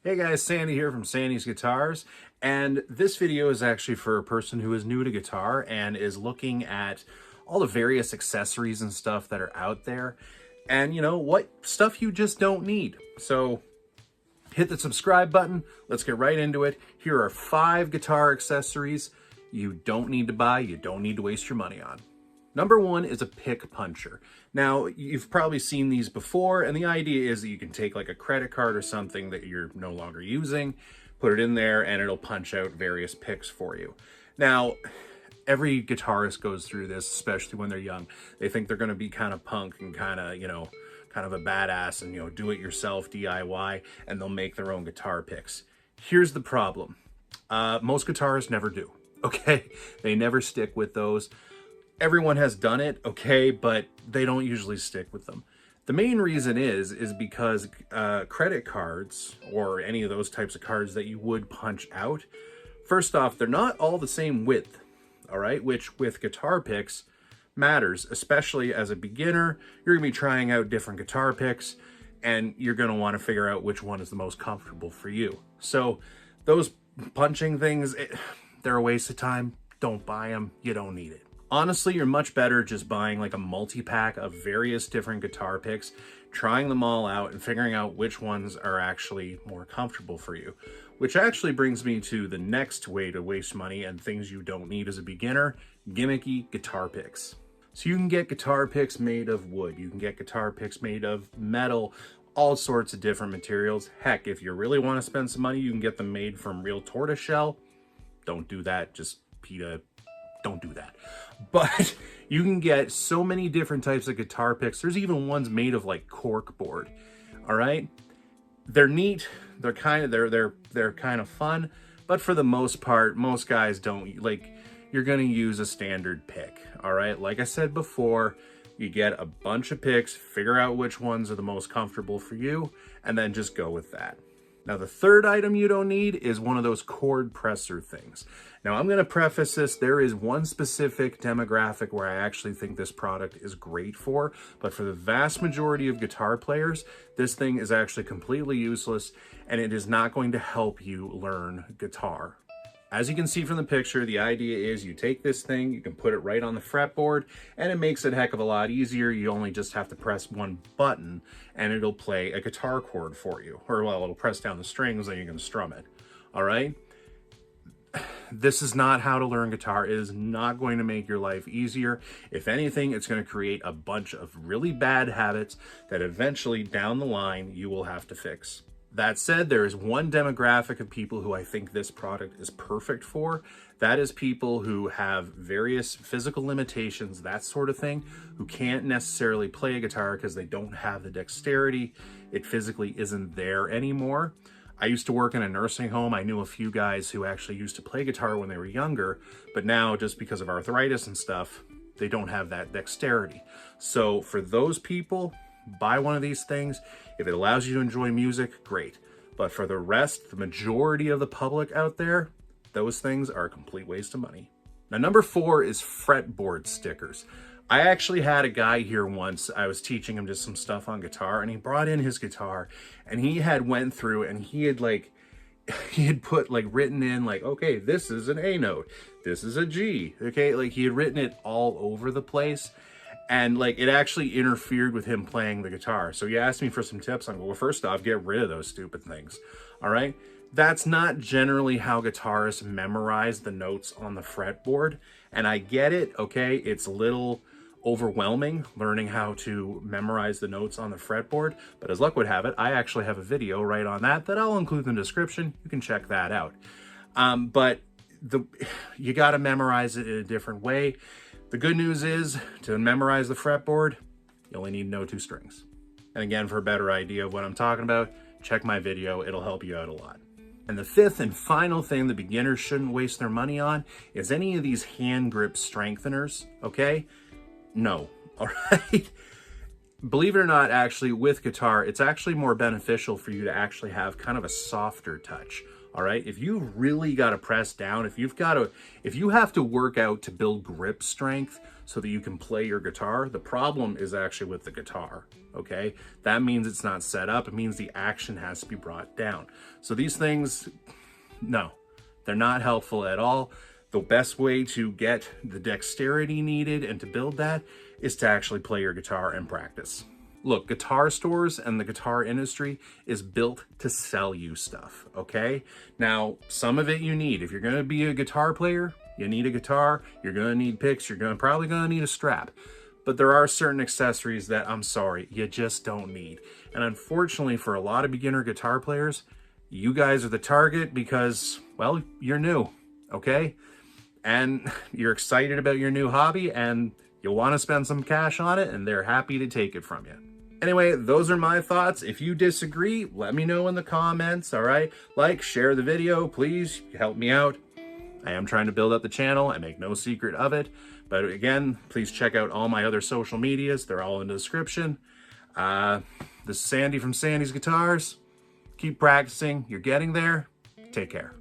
Hey guys, Sandy here from Sandy's Guitars, and this video is actually for a person who is new to guitar and is looking at all the various accessories and stuff that are out there, and you know what stuff you just don't need. So hit the subscribe button, let's get right into it. Here are 5 guitar accessories you don't need to buy, you don't need to waste your money on. Number 1 is a pick puncher. Now, you've probably seen these before, and the idea is that you can take like a credit card or something that you're no longer using, put it in there, and it'll punch out various picks for you. Now, every guitarist goes through this, especially when they're young. They think they're gonna be kind of punk and kind of, kind of a badass and, do it yourself, DIY, and they'll make their own guitar picks. Here's the problem. Most guitarists never do, okay? They never stick with those. Everyone has done it, okay, but they don't usually stick with them. The main reason is because credit cards or any of those types of cards that you would punch out, first off, they're not all the same width, all right, which with guitar picks matters, especially as a beginner. You're gonna be trying out different guitar picks and you're gonna wanna figure out which one is the most comfortable for you. So those punching things, they're a waste of time. Don't buy them, you don't need it. Honestly, you're much better just buying like a multi-pack of various different guitar picks, trying them all out and figuring out which ones are actually more comfortable for you. Which actually brings me to the next way to waste money and things you don't need as a beginner, gimmicky guitar picks. So you can get guitar picks made of wood, you can get guitar picks made of metal, all sorts of different materials. Heck, if you really want to spend some money, you can get them made from real tortoiseshell. Don't do that, just PETA. Don't do that. But you can get so many different types of guitar picks. There's even ones made of like cork board. All right, they're neat. They're kind of fun. But for the most part, most guys don't like. You're gonna use a standard pick. All right, like I said before, you get a bunch of picks, figure out which ones are the most comfortable for you, and then just go with that. Now, the third item you don't need is one of those chord presser things. Now, I'm going to preface this. There is one specific demographic where I actually think this product is great for, but for the vast majority of guitar players, this thing is actually completely useless, and it is not going to help you learn guitar. As you can see from the picture, the idea is you take this thing, you can put it right on the fretboard, and it makes it a heck of a lot easier. You only just have to press one button, and it'll play a guitar chord for you. Or, well, it'll press down the strings, and you can strum it. All right? This is not how to learn guitar. It is not going to make your life easier. If anything, it's going to create a bunch of really bad habits that eventually, down the line, you will have to fix. That said, there is one demographic of people who I think this product is perfect for. That is people who have various physical limitations, that sort of thing, who can't necessarily play a guitar because they don't have the dexterity. It physically isn't there anymore. I used to work in a nursing home. I knew a few guys who actually used to play guitar when they were younger, but now just because of arthritis and stuff, they don't have that dexterity. So for those people, buy one of these things. If it allows you to enjoy music, great. But for the rest, the majority of the public out there, those things are a complete waste of money. Now, number 4 is fretboard stickers. I actually had a guy here once. I was teaching him just some stuff on guitar, and he brought in his guitar, and he had went through and he had put like written in like, okay, this is an A note, this is a G, okay? Like he had written it all over the place. And like it actually interfered with him playing the guitar. So he asked me for some tips. I'm like, well, first off, get rid of those stupid things. All right. That's not generally how guitarists memorize the notes on the fretboard. And I get it. Okay. It's a little overwhelming learning how to memorize the notes on the fretboard. But as luck would have it, I actually have a video right on that I'll include in the description. You can check that out. But you got to memorize it in a different way. The good news is, to memorize the fretboard, you only need to know 2 strings. And again, for a better idea of what I'm talking about, check my video, it'll help you out a lot. And the 5th and final thing the beginners shouldn't waste their money on is any of these hand grip strengtheners, okay? No, all right? Believe it or not, actually, with guitar, it's actually more beneficial for you to actually have kind of a softer touch All right, if you really got to press down, if you have to work out to build grip strength so that you can play your guitar, the problem is actually with the guitar. Okay, that means it's not set up. It means the action has to be brought down. So these things, no, they're not helpful at all. The best way to get the dexterity needed and to build that is to actually play your guitar and practice. Look, guitar stores and the guitar industry is built to sell you stuff, okay? Now, some of it you need. If you're gonna be a guitar player, you need a guitar, you're gonna need picks, probably gonna need a strap. But there are certain accessories that, I'm sorry, you just don't need. And unfortunately for a lot of beginner guitar players, you guys are the target because, well, you're new, okay? And you're excited about your new hobby and you want to spend some cash on it, and they're happy to take it from you. Anyway, those are my thoughts. If you disagree, let me know in the comments, all right? Like, share the video, please help me out. I am trying to build up the channel. I make no secret of it. But again, please check out all my other social medias. They're all in the description. This is Sandy from Sandy's Guitars. Keep practicing. You're getting there. Take care.